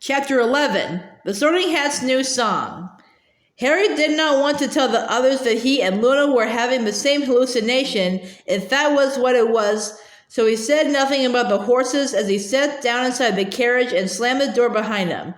Chapter 11. The Sorting Hat's New Song. Harry did not want to tell the others that he and Luna were having the same hallucination, if that was what it was, so he said nothing about the horses as he sat down inside the carriage and slammed the door behind him.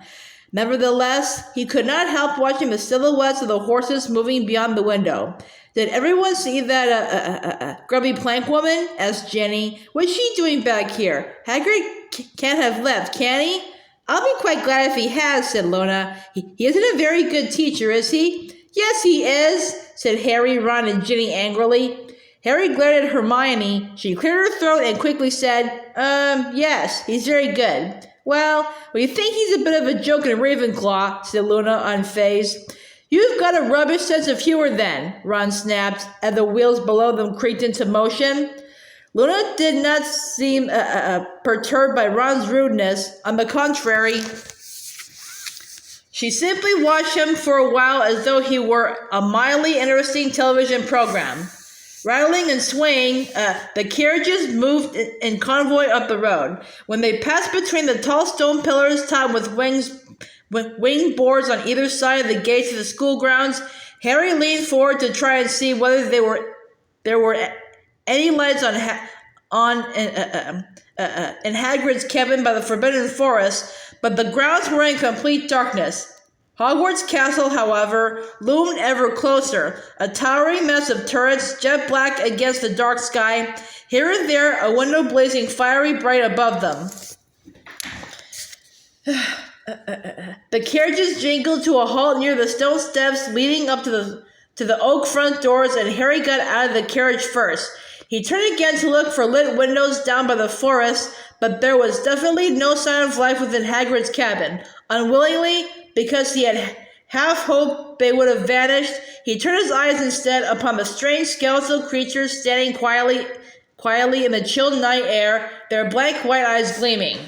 Nevertheless, he could not help watching the silhouettes of the horses moving beyond the window. Did everyone see that grubby plank woman? Asked Jenny. What's she doing back here? Hagrid can't have left, can he? I'll be quite glad if he has, said Luna. He isn't a very good teacher, is he? Yes, he is, said Harry, Ron, and Ginny angrily. Harry glared at Hermione. She cleared her throat and quickly said, yes, he's very good. Well, we think he's a bit of a joke in Ravenclaw, said Luna, unfazed. You've got a rubbish sense of humor then, Ron snapped, as the wheels below them creaked into motion. Luna did not seem perturbed by Ron's rudeness. On the contrary, she simply watched him for a while as though he were a mildly interesting television program. Rattling and swaying, the carriages moved in convoy up the road. When they passed between the tall stone pillars topped with winged boards on either side of the gates of the school grounds, Harry leaned forward to try and see whether there were any lights in Hagrid's cabin by the Forbidden Forest, but the grounds were in complete darkness. Hogwarts Castle, however, loomed ever closer, a towering mass of turrets, jet black against the dark sky, here and there a window blazing fiery bright above them. The carriages jingled to a halt near the stone steps leading up to the oak front doors, and Harry got out of the carriage first. He turned again to look for lit windows down by the forest, but there was definitely no sign of life within Hagrid's cabin. Unwillingly, because he had half hoped they would have vanished, he turned his eyes instead upon the strange skeletal creatures standing quietly in the chilled night air, their blank white eyes gleaming.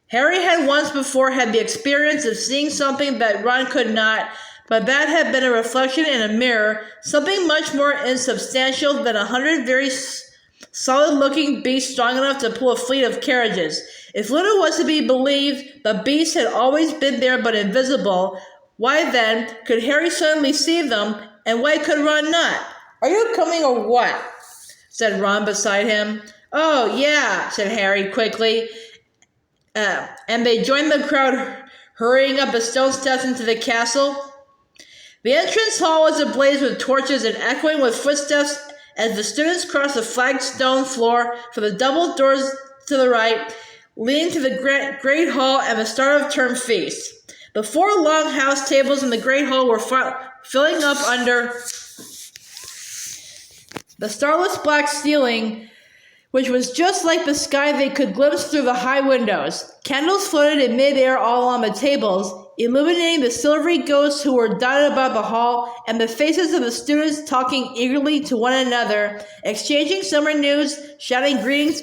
Harry had once before had the experience of seeing something that Ron could not, but that had been a reflection in a mirror, something much more insubstantial than 100 very solid-looking beasts strong enough to pull a fleet of carriages. If Luna was to be believed, the beasts had always been there but invisible. Why then could Harry suddenly see them, and why could Ron not? Are you coming or what? Said Ron beside him. Oh, yeah, said Harry quickly. And they joined the crowd hurrying up the stone steps into the castle. The entrance hall was ablaze with torches and echoing with footsteps as the students crossed the flagged stone floor for the double doors to the right, leading to the great hall and the start of term feast. The four long house tables in the great hall were filling up under the starless black ceiling, which was just like the sky they could glimpse through the high windows. Candles floated in midair all on the tables, illuminating the silvery ghosts who were dotted about the hall, and the faces of the students talking eagerly to one another, exchanging summer news, shouting greetings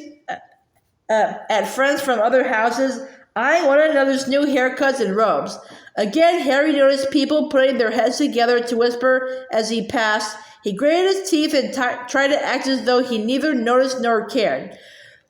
at friends from other houses, eyeing one another's new haircuts and robes. Again, Harry noticed people putting their heads together to whisper as he passed. He gritted his teeth and tried to act as though he neither noticed nor cared.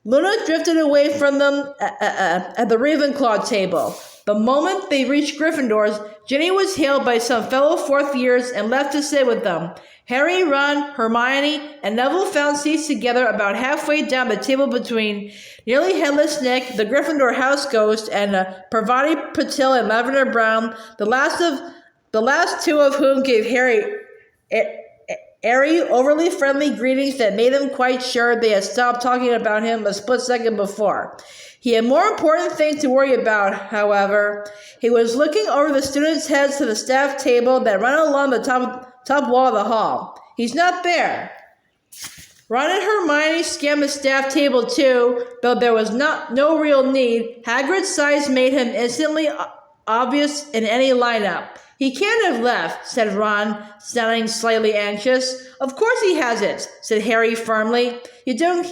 Luna drifted away from them at the Ravenclaw table. The moment they reached Gryffindor's, Ginny was hailed by some fellow fourth years and left to sit with them. Harry, Ron, Hermione, and Neville found seats together about halfway down the table between Nearly Headless Nick, the Gryffindor house ghost, and Parvati Patil and Lavender Brown, the last two of whom gave Harry airy, overly friendly greetings that made them quite sure they had stopped talking about him a split second before. He had more important things to worry about, however. He was looking over the students' heads to the staff table that ran along the top wall of the hall. He's not there. Ron and Hermione scanned the staff table too, though there was no real need. Hagrid's size made him instantly obvious in any lineup. He can't have left, said Ron, sounding slightly anxious. Of course he hasn't, said Harry firmly. You don't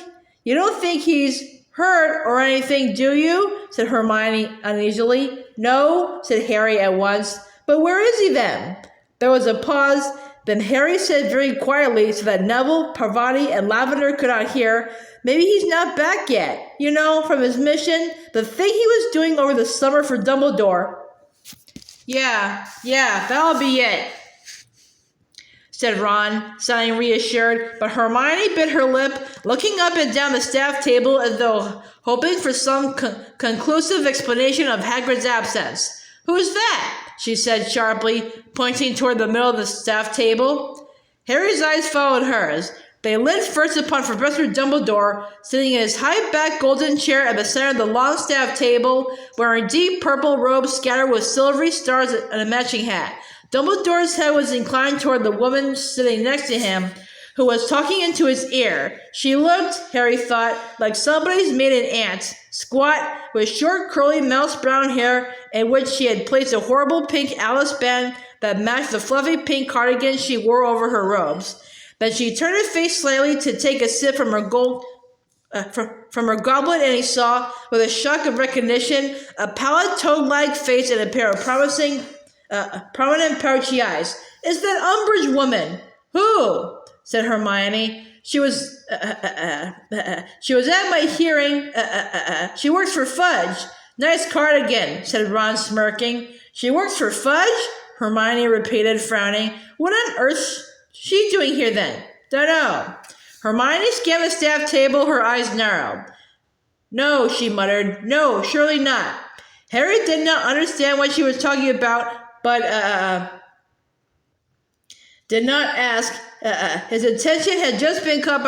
think he's hurt or anything, do you? Said Hermione uneasily. No, said Harry at once. But where is he then? There was a pause. Then Harry said very quietly so that Neville, Parvati, and Lavender could not hear, maybe he's not back yet, from his mission, the thing he was doing over the summer for Dumbledore. Yeah, that'll be it, said Ron, sounding reassured, but Hermione bit her lip, looking up and down the staff table as though hoping for some conclusive explanation of Hagrid's absence. Who's that? She said sharply, pointing toward the middle of the staff table. Harry's eyes followed hers. They lit first upon Professor Dumbledore, sitting in his high-backed golden chair at the center of the long staff table, wearing deep purple robes scattered with silvery stars and a matching hat. Dumbledore's head was inclined toward the woman sitting next to him, who was talking into his ear. She looked, Harry thought, like somebody's maiden aunt, squat, with short, curly, mouse-brown hair in which she had placed a horrible pink Alice band that matched the fluffy pink cardigan she wore over her robes. Then she turned her face slightly to take a sip from her from her goblet, and he saw, with a shock of recognition, a pallid toad-like face and a pair of prominent pouchy eyes. "It's that Umbridge woman." "Who?" said Hermione. She was at my hearing. She works for Fudge. "Nice cardigan," said Ron, smirking. "She works for Fudge?" Hermione repeated, frowning. "What on earth's she doing here then?" "Dunno." Hermione scanned the staff table, her eyes narrowed. "No," she muttered. "No, surely not." Harry did not understand what she was talking about, but did not ask. His attention had just been caught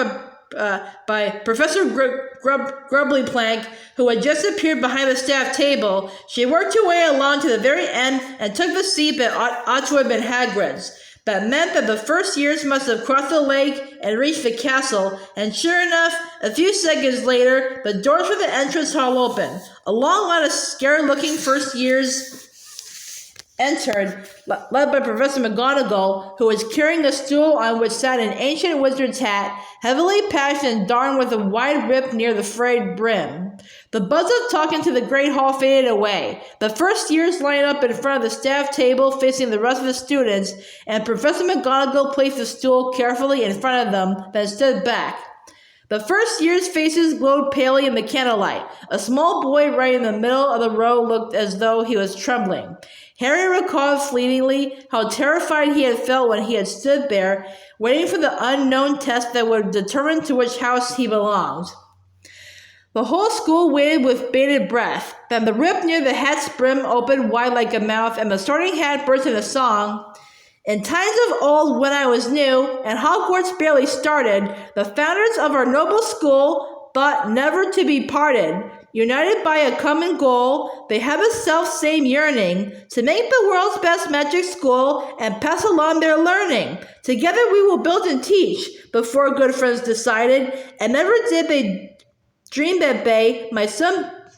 by Professor Grubbly Plank, who had just appeared behind the staff table. She worked her way along to the very end and took the seat that ought to have been Hagrid's. That meant that the first years must have crossed the lake and reached the castle, and sure enough, a few seconds later, the doors for the entrance hall opened. A long line of scared-looking first years entered, led by Professor McGonagall, who was carrying a stool on which sat an ancient wizard's hat, heavily patched and darned with a wide rip near the frayed brim. The buzz of talk into the great hall faded away. The first years lined up in front of the staff table facing the rest of the students, and Professor McGonagall placed the stool carefully in front of them, then stood back. The first year's faces glowed palely in the candlelight. A small boy right in the middle of the row looked as though he was trembling. Harry recalled fleetingly how terrified he had felt when he had stood there, waiting for the unknown test that would determine to which house he belonged. The whole school waited with bated breath. Then the rip near the hat's brim opened wide like a mouth, and the Sorting Hat burst into song. "In times of old, when I was new, and Hogwarts barely started, the founders of our noble school thought never to be parted. United by a common goal, they have a self-same yearning to make the world's best magic school and pass along their learning. Together we will build and teach," the four good friends decided, and never did they dream that they might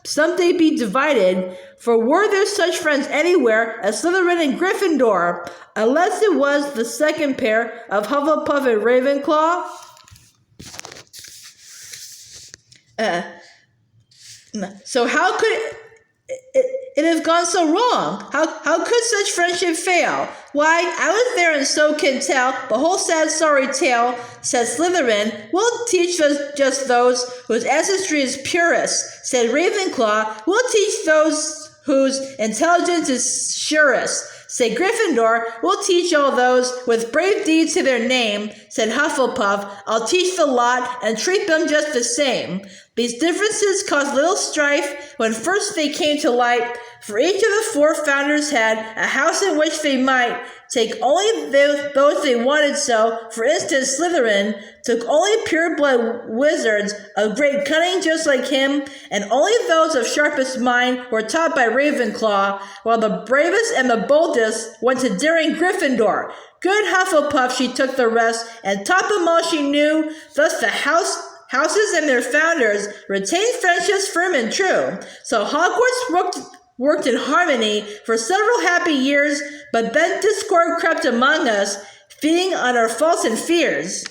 someday be divided, for were there such friends anywhere as Slytherin and Gryffindor, unless it was the second pair of Hufflepuff and Ravenclaw? So how could it have gone so wrong? How could such friendship fail? "Why, I was there and so can tell the whole sad sorry tale," said Slytherin. "We'll teach just those whose ancestry is purest," said Ravenclaw. "We'll teach those whose intelligence is surest," said Gryffindor. "We'll teach all those with brave deeds to their name," said Hufflepuff. "I'll teach the lot and treat them just the same." These differences caused little strife when first they came to light, for each of the four founders had a house in which they might take only those they wanted. So, for instance, Slytherin took only pure-blood wizards of great cunning just like him, and only those of sharpest mind were taught by Ravenclaw, while the bravest and the boldest went to daring Gryffindor. Good Hufflepuff, she took the rest and taught them all she knew. Thus the houses and their founders retained friendships firm and true. So Hogwarts worked in harmony for several happy years, but then discord crept among us, feeding on our faults and fears.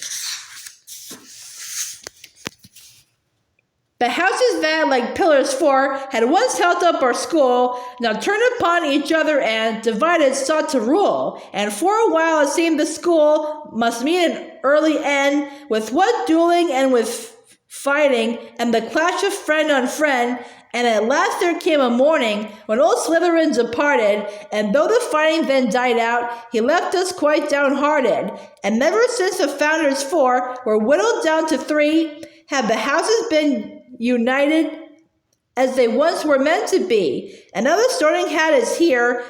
The houses that, like pillars four, had once held up our school, now turned upon each other and, divided, sought to rule. And for a while it seemed the school must meet an early end, with what dueling and with fighting, and the clash of friend on friend. And at last there came a morning when old Slytherin departed, and though the fighting then died out, he left us quite downhearted. And never since the founders four were whittled down to three have the houses been united as they once were meant to be. Another sorting hat is here,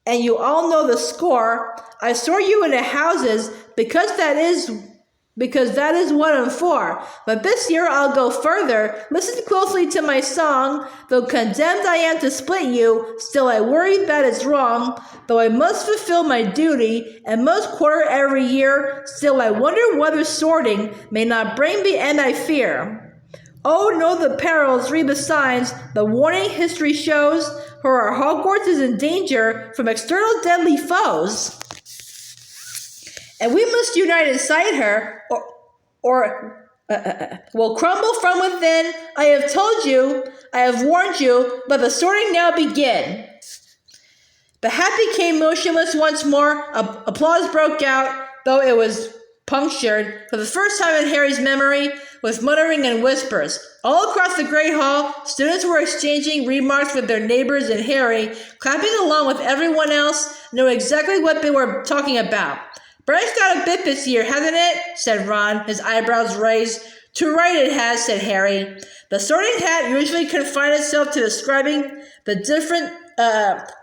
and you all know the score. I sort you into houses because that is 1 and 4. But this year I'll go further. Listen closely to my song. Though condemned I am to split you, still I worry that it's wrong. Though I must fulfill my duty, and must quarter every year, still I wonder whether sorting may not bring the end I fear. Oh, know the perils, read the signs, the warning history shows, for our Hogwarts is in danger from external deadly foes. And we must unite inside her, or will crumble from within. I have told you, I have warned you, let the sorting now begin. The hat became motionless once more. Applause broke out, though it was punctured, for the first time in Harry's memory, with muttering and whispers. All across the great hall, students were exchanging remarks with their neighbors, and Harry, clapping along with everyone else, knew exactly what they were talking about. Bryce got a bit this year, hasn't it? Said Ron, his eyebrows raised. Too right it has, said Harry. The sorting hat usually confined itself to describing the different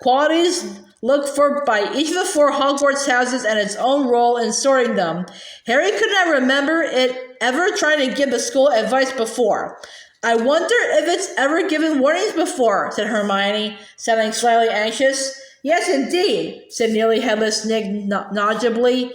qualities looked for by each of the 4 Hogwarts houses and its own role in sorting them. Harry could not remember it ever trying to give the school advice before. I wonder if it's ever given warnings before, said Hermione, sounding slightly anxious. Yes, indeed, said nearly headless Nick naugibly,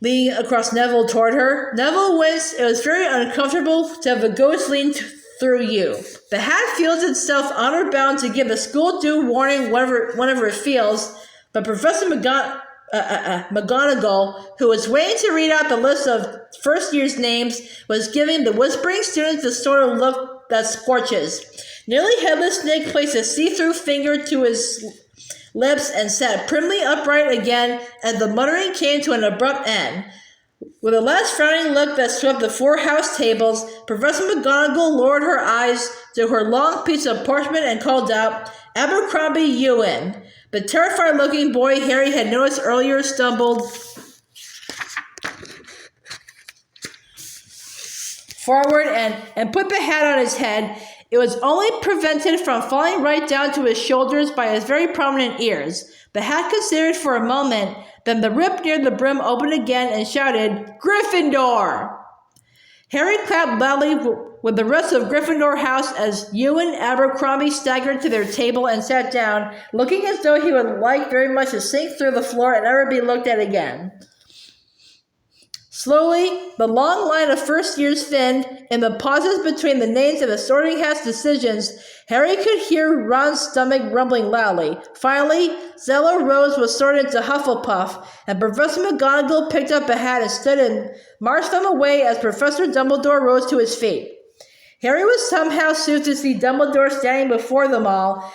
leaning across Neville toward her. Neville winced. It was very uncomfortable to have a ghost lean through you. The hat feels itself honor bound to give the school due warning whenever it feels, but Professor McGonagall, who was waiting to read out the list of first year's names, was giving the whispering students the sort of look that scorches. Nearly headless Nick placed a see-through finger to his lips and sat primly upright again as the muttering came to an abrupt end. With a last frowning look that swept the 4 house tables, Professor McGonagall lowered her eyes to her long piece of parchment and called out, Abercrombie Ewan. The terrified-looking boy Harry had noticed earlier stumbled forward and put the hat on his head. It was only prevented from falling right down to his shoulders by his very prominent ears. The hat considered for a moment, then the rip near the brim opened again and shouted, Gryffindor! Harry clapped loudly with the rest of Gryffindor House as Ewan Abercrombie staggered to their table and sat down, looking as though he would like very much to sink through the floor and never be looked at again. Slowly, the long line of first years thinned. In the pauses between the names and the sorting hat's decisions, Harry could hear Ron's stomach rumbling loudly. Finally, Zella Rose was sorted into Hufflepuff, and Professor McGonagall picked up a hat and stood and marched them away as Professor Dumbledore rose to his feet. Harry was somehow soothed to see Dumbledore standing before them all,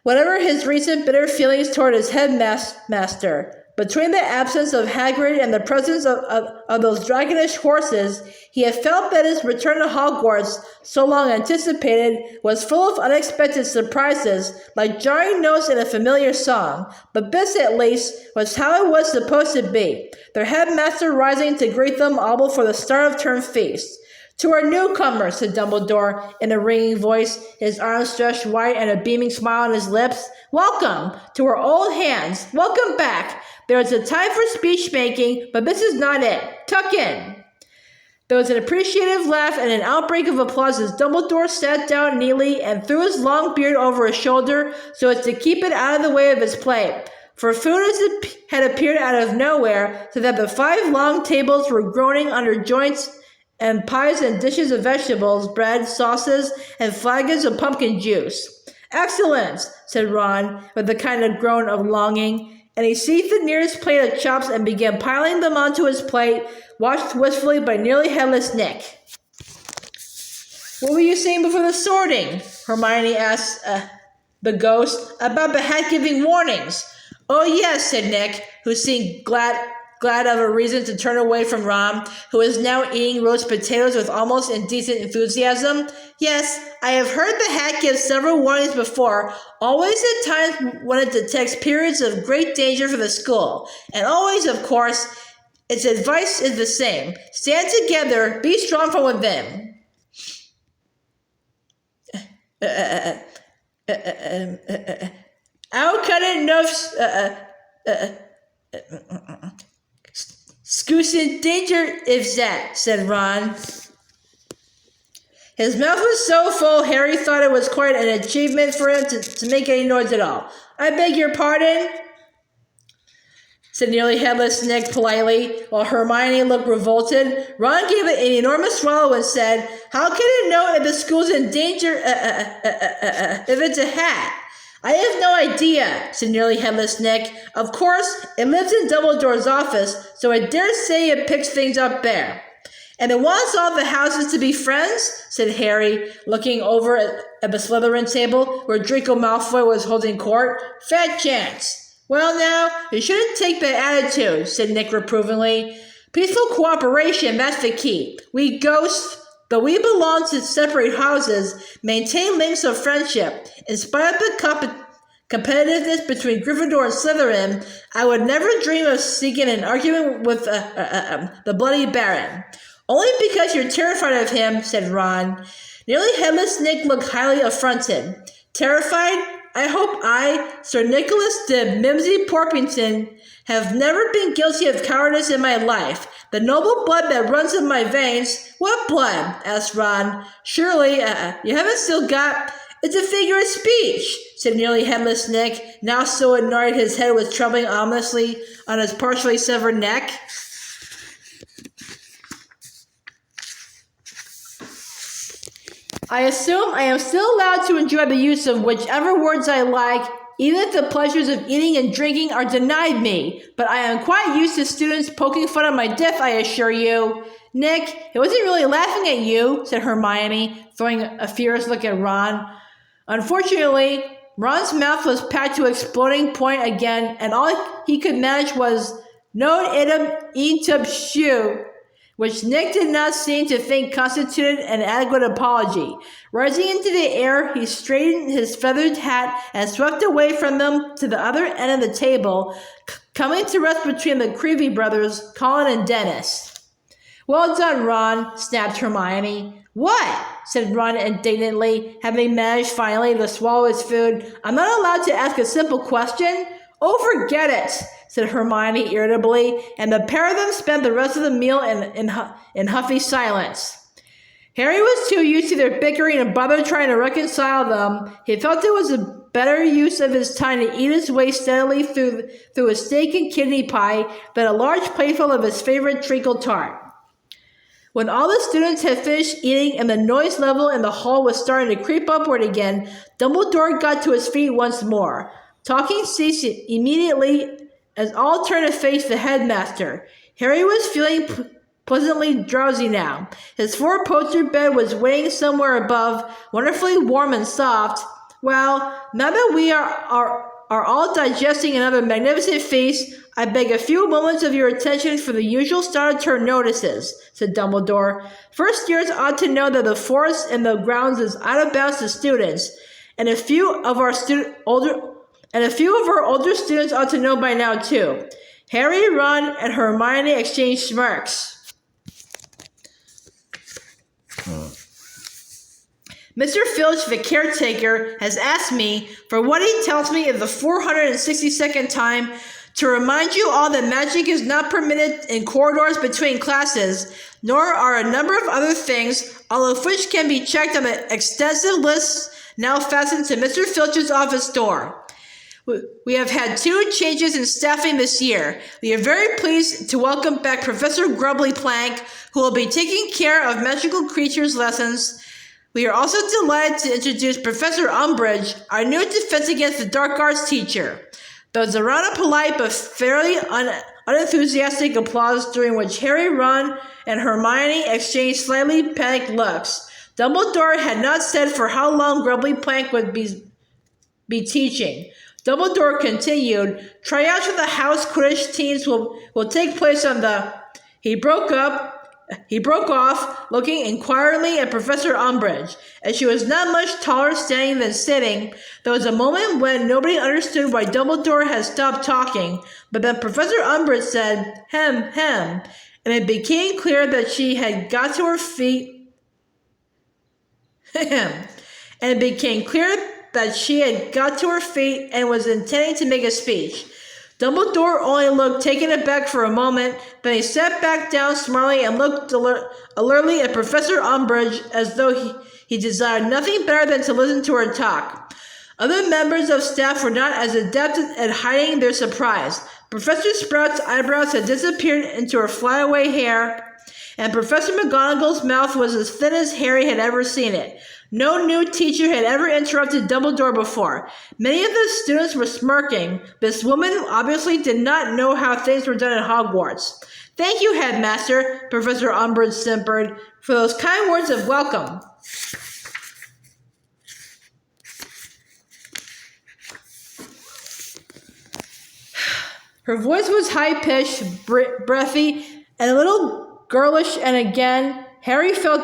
whatever his recent bitter feelings toward his headmaster. Between the absence of Hagrid and the presence of those dragonish horses, he had felt that his return to Hogwarts, so long anticipated, was full of unexpected surprises, like jarring notes in a familiar song. But this, at least, was how it was supposed to be, their headmaster rising to greet them all before the start of term feast. To our newcomers, said Dumbledore in a ringing voice, his arms stretched wide and a beaming smile on his lips. Welcome to our old hands. Welcome back. There is a time for speech-making, but this is not it. Tuck in. There was an appreciative laugh and an outbreak of applause as Dumbledore sat down neatly and threw his long beard over his shoulder so as to keep it out of the way of his plate. For food had appeared out of nowhere, so that the 5 long tables were groaning under joints and pies and dishes of vegetables, bread, sauces, and flagons of pumpkin juice. Excellent, said Ron, with a kind of groan of longing, and he seized the nearest plate of chops and began piling them onto his plate, watched wistfully by nearly headless Nick. What were you saying before the sorting? Hermione asked the ghost about the hat giving warnings. Oh yes, said Nick, who seemed glad of a reason to turn away from Ron, who was now eating roast potatoes with almost indecent enthusiasm. Yes, I have heard the hat give several warnings before, always at times when it detects periods of great danger for the school. And always, of course, its advice is the same. Stand together, be strong from within. I'll cut it enough. Scoot's in danger if that, said Ron. His mouth was so full, Harry thought it was quite an achievement for him to make any noise at all. I beg your pardon, said nearly headless Nick politely, while Hermione looked revolted. Ron gave it an enormous swallow and said, how can it know if the school's in danger if it's a hat? I have no idea, said nearly headless Nick. Of course, it lives in Dumbledore's office, so I dare say it picks things up there. And it wants all the houses to be friends, said Harry, looking over at the Slytherin table where Draco Malfoy was holding court. Fat chance. Well now, you shouldn't take that attitude, said Nick reprovingly. Peaceful cooperation, that's the key. We ghosts, though we belong to separate houses, maintain links of friendship. In spite of the competitiveness between Gryffindor and Slytherin, I would never dream of seeking an argument with the Bloody Baron. Only because you're terrified of him, said Ron. Nearly headless Nick looked highly affronted. Terrified? I hope I, Sir Nicholas de Mimsy Porpington, have never been guilty of cowardice in my life. The noble blood that runs in my veins. What blood? Asked Ron. Surely, you haven't still got... It's a figure of speech, said nearly headless Nick, now so annoyed his head was trembling ominously on his partially severed neck. I assume I am still allowed to enjoy the use of whichever words I like, even if the pleasures of eating and drinking are denied me. But I am quite used to students poking fun at my depth, I assure you. Nick, he wasn't really laughing at you, said Hermione, throwing a fierce look at Ron. Unfortunately, Ron's mouth was packed to exploding point again, and all he could manage was "non idem eatub shoe," which Nick did not seem to think constituted an adequate apology. Rising into the air, he straightened his feathered hat and swept away from them to the other end of the table, coming to rest between the Creevy brothers, Colin and Dennis. Well done, Ron, snapped Hermione. What? Said Ron indignantly, having managed finally to swallow his food. I'm not allowed to ask a simple question? Oh, forget it, said Hermione irritably, and the pair of them spent the rest of the meal in huffy silence. Harry was too used to their bickering and bother trying to reconcile them. He felt it was a better use of his time to eat his way steadily through a steak and kidney pie than a large plateful of his favorite treacle tart. When all the students had finished eating and the noise level in the hall was starting to creep upward again, Dumbledore got to his feet once more. Talking ceased immediately as all turned to face the headmaster. Harry was feeling pleasantly drowsy now. His four-poster bed was waiting somewhere above, wonderfully warm and soft. Well, now that we are all digesting another magnificent feast, I beg a few moments of your attention for the usual start-of-term notices, said Dumbledore. First years ought to know that the forest and the grounds is out of bounds to students, and a few of our older students ought to know by now too. Harry, Ron, and Hermione exchanged smirks. Mr. Filch, the caretaker, has asked me, for what he tells me is the 462nd time, to remind you all that magic is not permitted in corridors between classes, nor are a number of other things, all of which can be checked on the extensive list now fastened to Mr. Filch's office door. We have had 2 changes in staffing this year. We are very pleased to welcome back Professor Grubbly Plank, who will be taking care of magical creatures lessons. We are also delighted to introduce Professor Umbridge, our new Defense Against the Dark Arts teacher. There was a round of polite but fairly unenthusiastic applause during which Harry, Ron, and Hermione exchanged slightly panicked looks. Dumbledore had not said for how long Grubbly Plank would be teaching. Dumbledore continued, tryouts for the house Quidditch teams will take place on the... He broke off, looking inquiringly at Professor Umbridge. As she was not much taller standing than sitting, there was a moment when nobody understood why Dumbledore had stopped talking, but then Professor Umbridge said, hem, and it became clear that she had got to her feet... and it became clear that she had got to her feet and was intending to make a speech. Dumbledore only looked taken aback for a moment, then he sat back down smartly and looked alertly at Professor Umbridge as though he desired nothing better than to listen to her talk. Other members of staff were not as adept at hiding their surprise. Professor Sprout's eyebrows had disappeared into her flyaway hair, and Professor McGonagall's mouth was as thin as Harry had ever seen it. No new teacher had ever interrupted Dumbledore before. Many of the students were smirking. This woman obviously did not know how things were done at Hogwarts. Thank you, Headmaster, Professor Umbridge simpered, for those kind words of welcome. Her voice was high-pitched, breathy, and a little girlish, and again, Harry felt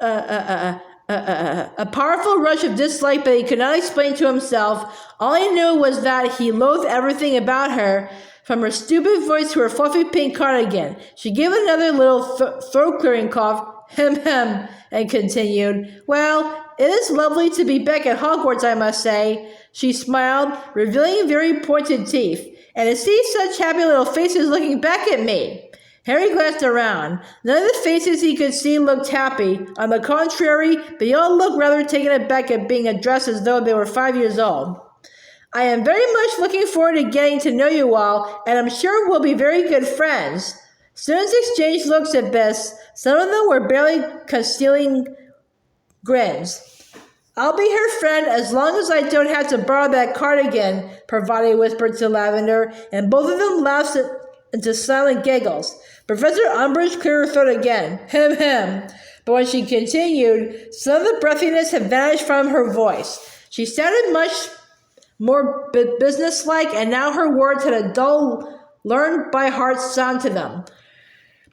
a powerful rush of dislike that he could not explain to himself. All he knew was that he loathed everything about her, from her stupid voice to her fluffy pink cardigan. She gave another little throat-clearing cough, hem, and continued, well, it is lovely to be back at Hogwarts, I must say. She smiled, revealing very pointed teeth, and to see such happy little faces looking back at me. Harry glanced around. None of the faces he could see looked happy. On the contrary, they all looked rather taken aback at being addressed as though they were 5 years old. I am very much looking forward to getting to know you all, and I'm sure we'll be very good friends. Students exchanged looks at this. Some of them were barely concealing grins. I'll be her friend as long as I don't have to borrow that cardigan, Parvati whispered to Lavender, and both of them laughed into silent giggles. Professor Umbridge cleared her throat again, hem, but when she continued, some of the breathiness had vanished from her voice. She sounded much more businesslike, and now her words had a dull, learned-by-heart sound to them.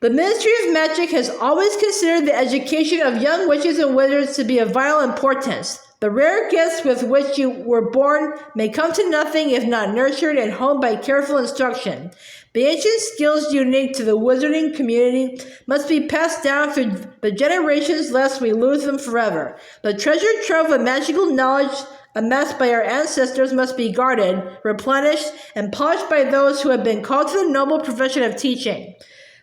The Ministry of Magic has always considered the education of young witches and wizards to be of vital importance. The rare gifts with which you were born may come to nothing if not nurtured and honed by careful instruction. The ancient skills unique to the wizarding community must be passed down through the generations lest we lose them forever. The treasure trove of magical knowledge amassed by our ancestors must be guarded, replenished, and polished by those who have been called to the noble profession of teaching.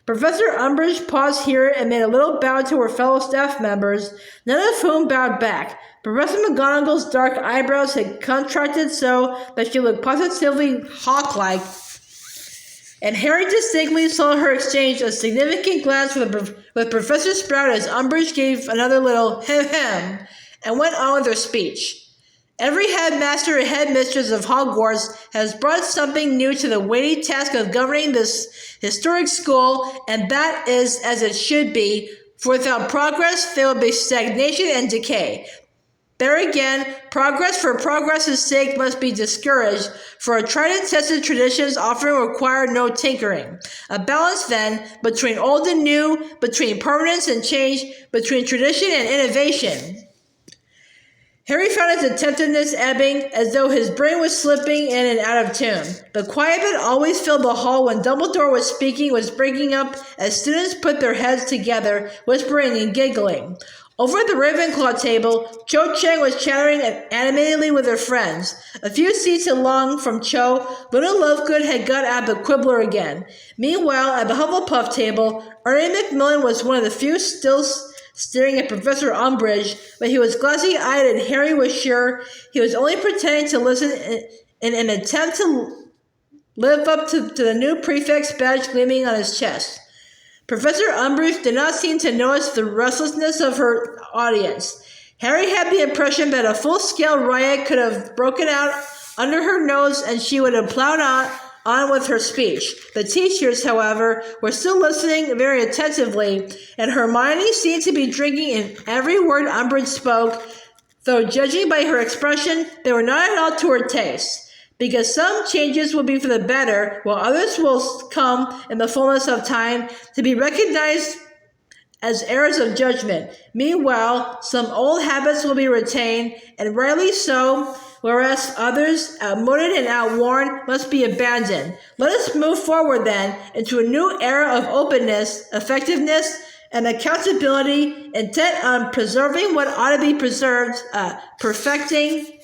Professor Umbridge paused here and made a little bow to her fellow staff members, none of whom bowed back. Professor McGonagall's dark eyebrows had contracted so that she looked positively hawk-like, and Harry distinctly saw her exchange a significant glance with Professor Sprout as Umbridge gave another little hem and went on with her speech. Every headmaster and headmistress of Hogwarts has brought something new to the weighty task of governing this historic school, and that is as it should be, for without progress there will be stagnation and decay. There again, progress for progress's sake must be discouraged, for tried and tested traditions often require no tinkering. A balance, then, between old and new, between permanence and change, between tradition and innovation. Harry found his attentiveness ebbing, as though his brain was slipping in and out of tune. The quiet that always filled the hall when Dumbledore was speaking was breaking up as students put their heads together, whispering and giggling. Over at the Ravenclaw table, Cho Chang was chattering animatedly with her friends. A few seats along from Cho, Luna Lovegood had got at the quibbler again. Meanwhile, at the Hufflepuff table, Ernie Macmillan was one of the few still staring at Professor Umbridge, but he was glassy-eyed and Harry was sure he was only pretending to listen in an attempt to live up to the new prefect's badge gleaming on his chest. Professor Umbridge did not seem to notice the restlessness of her audience. Harry had the impression that a full-scale riot could have broken out under her nose and she would have plowed on with her speech. The teachers, however, were still listening very attentively, and Hermione seemed to be drinking in every word Umbridge spoke, though judging by her expression, they were not at all to her taste. Because some changes will be for the better, while others will come in the fullness of time to be recognized as errors of judgment. Meanwhile, some old habits will be retained, and rightly so, whereas others, outmoded and outworn, must be abandoned. Let us move forward, then, into a new era of openness, effectiveness, and accountability, intent on preserving what ought to be preserved, perfecting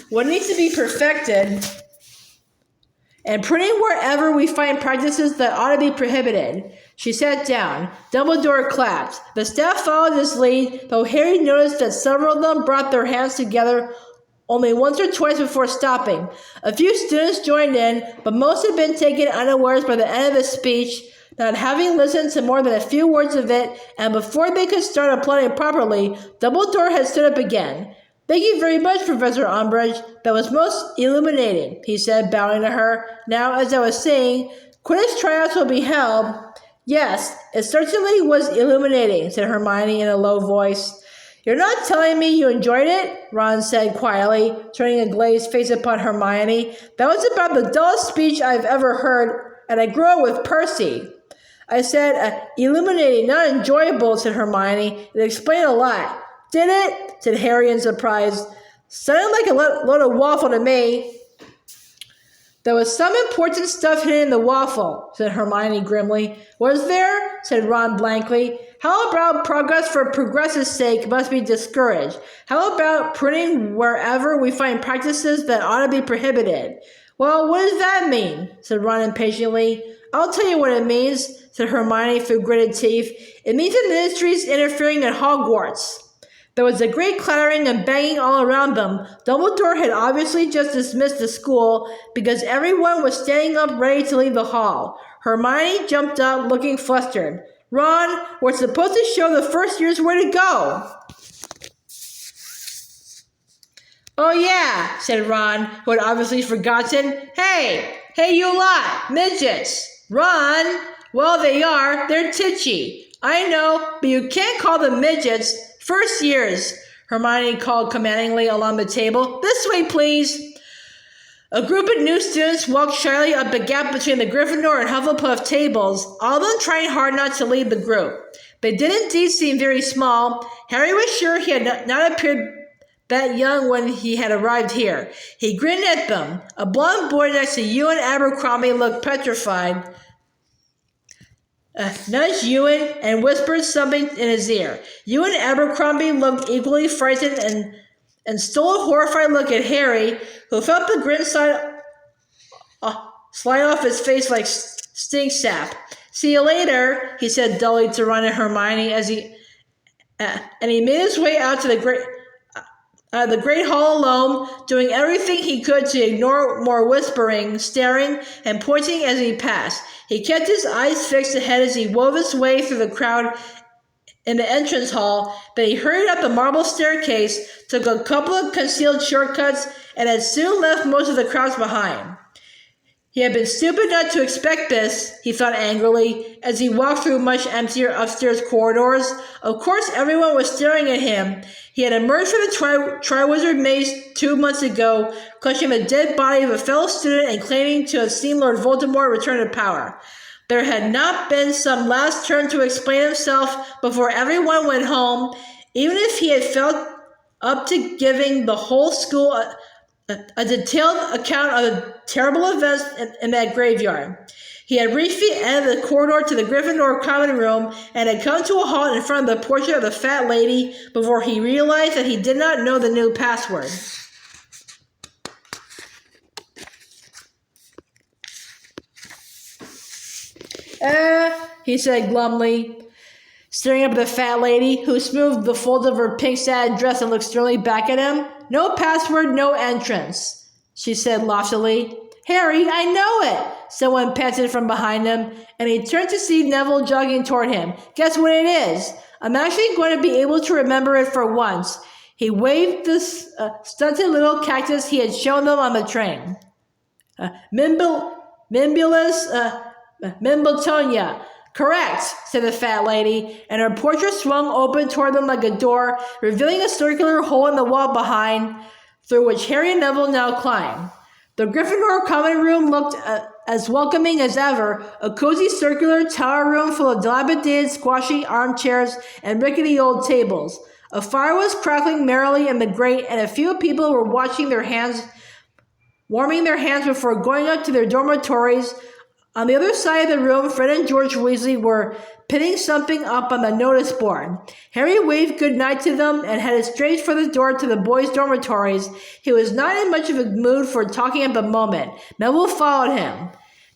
what needs to be perfected, and printing wherever we find practices that ought to be prohibited. She sat down. Dumbledore clapped. The staff followed his lead, though Harry noticed that several of them brought their hands together only once or twice before stopping. A few students joined in, but most had been taken unawares by the end of the speech, not having listened to more than a few words of it, and before they could start applauding properly, Dumbledore had stood up again. "Thank you very much, Professor Umbridge. That was most illuminating," he said, bowing to her. "Now, as I was saying, Quidditch tryouts will be held." "Yes, it certainly was illuminating," said Hermione in a low voice. "You're not telling me you enjoyed it?" Ron said quietly, turning a glazed face upon Hermione. "That was about the dullest speech I've ever heard, and I grew up with Percy." "I said illuminating, not enjoyable," said Hermione. "It explained a lot." "Did it?" said Harry in surprise. "Sounded like a load of waffle to me." "There was some important stuff hidden in the waffle," said Hermione grimly. "Was there?" said Ron blankly. "How about progress for progress's sake must be discouraged? How about printing wherever we find practices that ought to be prohibited?" "Well, what does that mean?" said Ron impatiently. "I'll tell you what it means," said Hermione through gritted teeth. "It means the ministry's interfering at Hogwarts." There was a great clattering and banging all around them. Dumbledore had obviously just dismissed the school because everyone was standing up ready to leave the hall. Hermione jumped up, looking flustered. "Ron, we're supposed to show the first years where to go." "Oh yeah," said Ron, who had obviously forgotten. Hey, you lot, midgets." "Ron, well they are, they're titchy." "I know, but you can't call them midgets. First years," Hermione called commandingly along the table. "This way, please." A group of new students walked shyly up the gap between the Gryffindor and Hufflepuff tables, all of them trying hard not to lead the group. They did indeed seem very small. Harry was sure he had not appeared that young when he had arrived here. He grinned at them. A blond boy next to Ewan Abercrombie looked petrified. Nudged Ewan and whispered something in his ear. Ewan Abercrombie looked equally frightened and stole a horrified look at Harry, who felt the grin slide off his face like stink sap. "See you later," he said dully to Ron and Hermione and he made his way out to the great hall alone, doing everything he could to ignore more whispering, staring, and pointing as he passed. He kept his eyes fixed ahead as he wove his way through the crowd in the entrance hall, but he hurried up the marble staircase, took a couple of concealed shortcuts, and had soon left most of the crowds behind. He had been stupid not to expect this, he thought angrily, as he walked through much emptier upstairs corridors. Of course, everyone was staring at him. He had emerged from the Triwizard Maze 2 months ago, clutching the dead body of a fellow student and claiming to have seen Lord Voldemort return to power. There had not been some last turn to explain himself before everyone went home, even if he had felt up to giving the whole school a detailed account of the terrible events in that graveyard. He had reached the end of the corridor to the Gryffindor common room and had come to a halt in front of the portrait of the fat lady before he realized that he did not know the new password. He said glumly, staring up at the fat lady, who smoothed the folds of her pink satin dress and looked sternly back at him. "No password, no entrance," she said loftily. "Harry, I know it," someone panted from behind him, and he turned to see Neville jogging toward him. "Guess what it is? I'm actually going to be able to remember it for once." He waved the stunted little cactus he had shown them on the train. Mimbulus, Mimbletonia. Correct, said the fat lady, and her portrait swung open toward them like a door, revealing a circular hole in the wall behind, through which Harry and Neville now climbed. The Gryffindor common room looked as welcoming as ever, a cozy circular tower room full of dilapidated, squashy armchairs and rickety old tables. A fire was crackling merrily in the grate, and a few people were warming their hands before going up to their dormitories. On the other side of the room, Fred and George Weasley were pinning something up on the notice board. Harry waved goodnight to them and headed straight for the door to the boys' dormitories. He was not in much of a mood for talking at the moment. Neville followed him.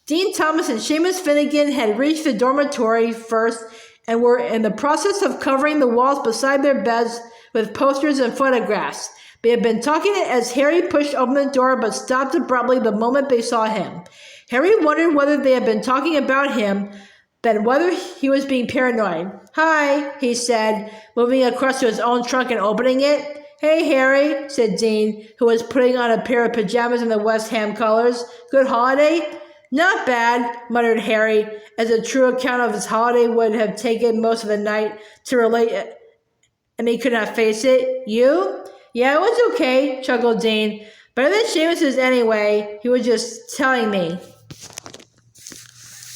Dean Thomas and Seamus Finnegan had reached the dormitory first and were in the process of covering the walls beside their beds with posters and photographs. They had been talking as Harry pushed open the door but stopped abruptly the moment they saw him. Harry wondered whether they had been talking about him, then whether he was being paranoid. "Hi," he said, moving across to his own trunk and opening it. "Hey, Harry," said Dean, who was putting on a pair of pajamas in the West Ham colors. "Good holiday?" "Not bad," muttered Harry, as a true account of his holiday would have taken most of the night to relate, and he could not face it. "You?" "Yeah, it was okay," chuckled Dean. "Better than Seamus's anyway. He was just telling me."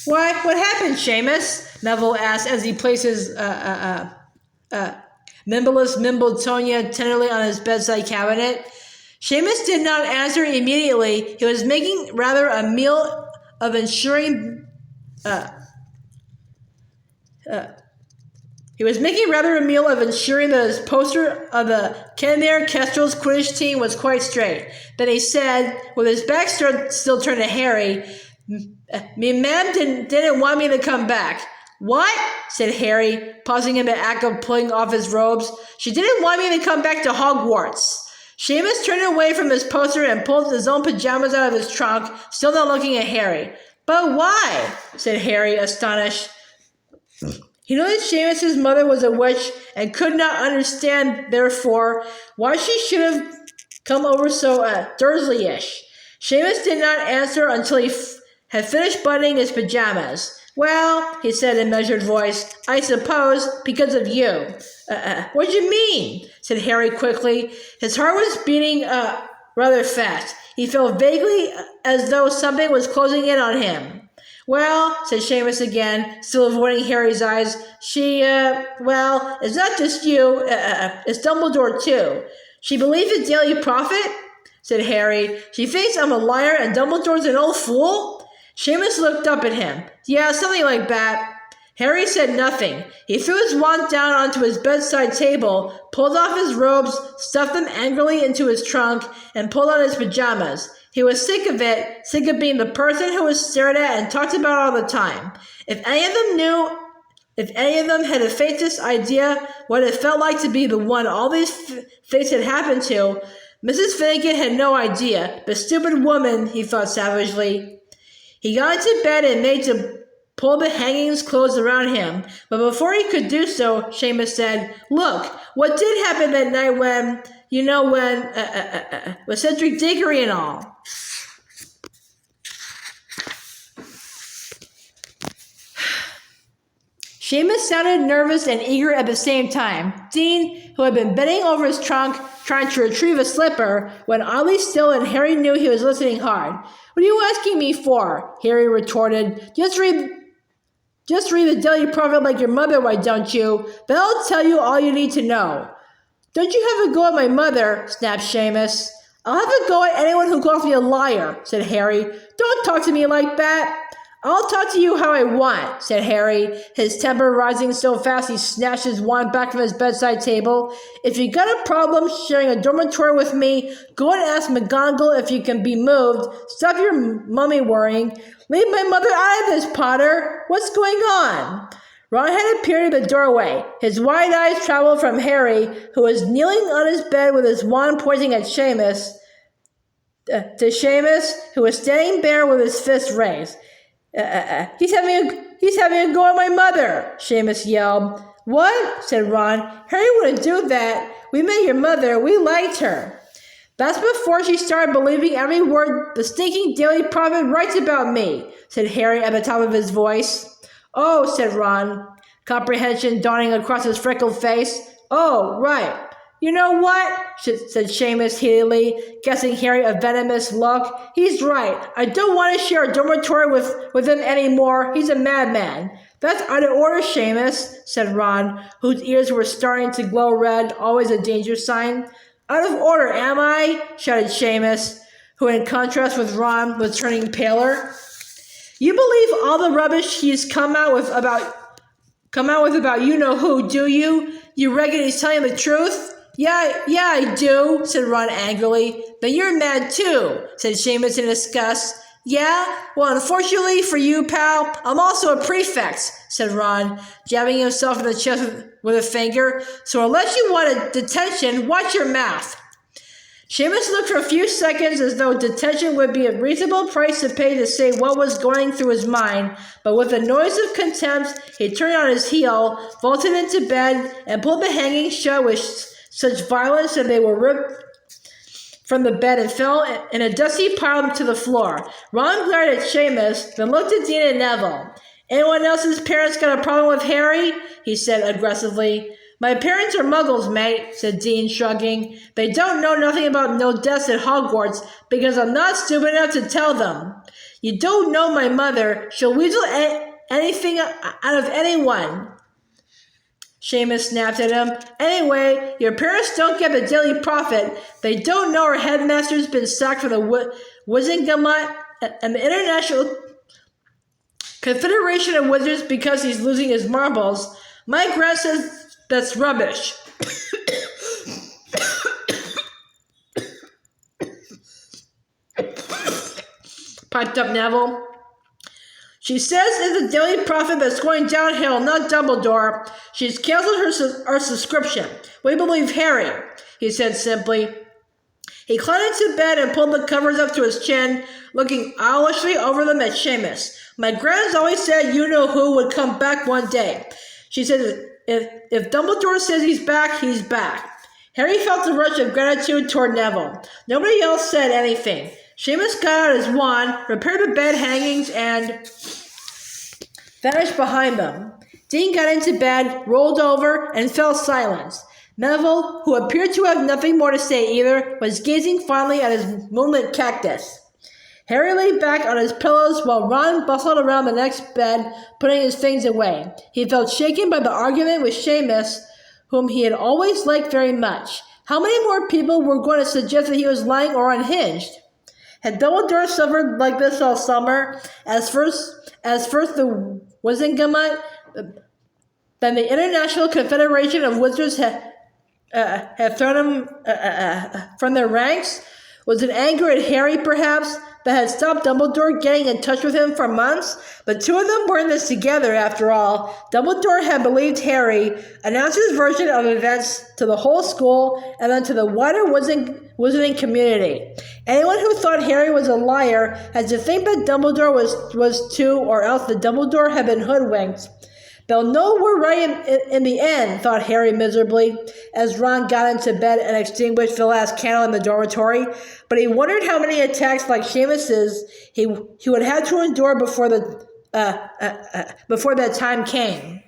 "What happened, Seamus?" Neville asked as he placed his Mimbulus Mimbletonia tenderly on his bedside cabinet. Seamus did not answer immediately. He was making rather a meal of ensuring that his poster of the Kenmare Kestrel's Quidditch team was quite straight. Then he said, with his back still turned to Harry, "Me ma'am didn't want me to come back." "What?" said Harry, pausing in the act of pulling off his robes. "She didn't want me to come back to Hogwarts." Seamus turned away from his poster and pulled his own pajamas out of his trunk, still not looking at Harry. "But why?" said Harry, astonished. He knew that Seamus's mother was a witch and could not understand, therefore, why she should have come over so Dursley-ish. Seamus did not answer until he had finished buttoning his pajamas. "Well," he said in a measured voice, "I suppose because of you." What do you mean?" said Harry quickly. His heart was beating rather fast. He felt vaguely as though something was closing in on him. "Well," said Seamus again, still avoiding Harry's eyes, well, it's not just you, it's Dumbledore too." "She believes the Daily Prophet?" said Harry. "She thinks I'm a liar and Dumbledore's an old fool?" Seamus looked up at him. "Yeah, something like that." Harry said nothing. He threw his wand down onto his bedside table, pulled off his robes, stuffed them angrily into his trunk, and pulled on his pajamas. He was sick of it, sick of being the person who was stared at and talked about all the time. If any of them had the faintest idea what it felt like to be the one all these fates had happened to, Mrs. Finnegan had no idea. The stupid woman, he thought savagely. He got into bed and made to pull the hangings closed around him, but before he could do so, Seamus said, "Look, what did happen that night when, with Cedric Diggory and all?" Seamus sounded nervous and eager at the same time. Dean, who had been bending over his trunk, trying to retrieve a slipper, went oddly still, and Harry knew he was listening hard. "What are you asking me for?" Harry retorted. Just read the Daily Prophet like your mother, why don't you? That'll tell you all you need to know." "Don't you have a go at my mother," snapped Seamus. "I'll have a go at anyone who calls me a liar," said Harry. "Don't talk to me like that." "I'll talk to you how I want," said Harry, his temper rising so fast he snatched his wand back from his bedside table. "If you got a problem sharing a dormitory with me, go and ask McGonagall if you can be moved. Stop your mummy worrying. Leave my mother out of this, Potter. What's going on?" Ron had appeared at the doorway. His wide eyes traveled from Harry, who was kneeling on his bed with his wand pointing at Seamus, to Seamus, who was standing there with his fist raised. He's having a go at my mother," Seamus yelled. "What?" said Ron. "Harry wouldn't do that. We met your mother. We liked her." That's before she started believing every word the stinking Daily Prophet writes about me, said Harry at the top of his voice. Oh, said Ron, comprehension dawning across his freckled face. Oh, right. You know what? Said Seamus heatedly, guessing Harry a venomous look. He's right. I don't want to share a dormitory with him anymore. He's a madman. That's out of order, Seamus, said Ron, whose ears were starting to glow red, always a danger sign. Out of order, am I? Shouted Seamus, who in contrast with Ron was turning paler. You believe all the rubbish he's come out with about you-know-who, do you? You reckon he's telling the truth? Yeah, I do, said Ron angrily. Then you're mad too, said Seamus in disgust. Yeah? Well, unfortunately for you, pal, I'm also a prefect, said Ron, jabbing himself in the chest with a finger. So unless you want a detention, watch your mouth. Seamus looked for a few seconds as though detention would be a reasonable price to pay to say what was going through his mind, but with a noise of contempt, he turned on his heel, vaulted into bed, and pulled the hangings shut with such violence that they were ripped from the bed and fell in a dusty pile to the floor. Ron glared at Seamus, then looked at Dean and Neville. Anyone else's parents got a problem with Harry? He said aggressively. My parents are muggles, mate, said Dean, shrugging. They don't know nothing about no deaths at Hogwarts because I'm not stupid enough to tell them. You don't know my mother. She'll weasel anything out of anyone. Seamus snapped at him. Anyway, your parents don't get the Daily Prophet. They don't know our headmaster's been sacked from the Wizengamot and the International Confederation of Wizards because he's losing his marbles. My grand says that's rubbish. Piped up Neville. She says it's the Daily Prophet that's going downhill, not Dumbledore. She's canceled our subscription. We believe Harry, he said simply. He climbed into bed and pulled the covers up to his chin, looking owlishly over them at Seamus. My gran's always said you-know-who would come back one day. She said if Dumbledore says he's back, he's back. Harry felt a rush of gratitude toward Neville. Nobody else said anything. Seamus got out his wand, repaired the bed hangings, and vanished behind them. Dean got into bed, rolled over, and fell silent. Neville, who appeared to have nothing more to say either, was gazing fondly at his moonlit cactus. Harry lay back on his pillows while Ron bustled around the next bed, putting his things away. He felt shaken by the argument with Seamus, whom he had always liked very much. How many more people were going to suggest that he was lying or unhinged? Had Dumbledore suffered like this all summer? As first the Wizengamot, then the International Confederation of Wizards had thrown him from their ranks? Was it anger at Harry, perhaps, that had stopped Dumbledore getting in touch with him for months? But two of them were in this together, after all. Dumbledore had believed Harry, announced his version of events to the whole school, and then to the wider wizarding community. Anyone who thought Harry was a liar had to think that Dumbledore was too, or else the Dumbledore had been hoodwinked. They'll know we're right in the end, thought Harry miserably, as Ron got into bed and extinguished the last candle in the dormitory. But he wondered how many attacks like Seamus's he would have to endure before that time came.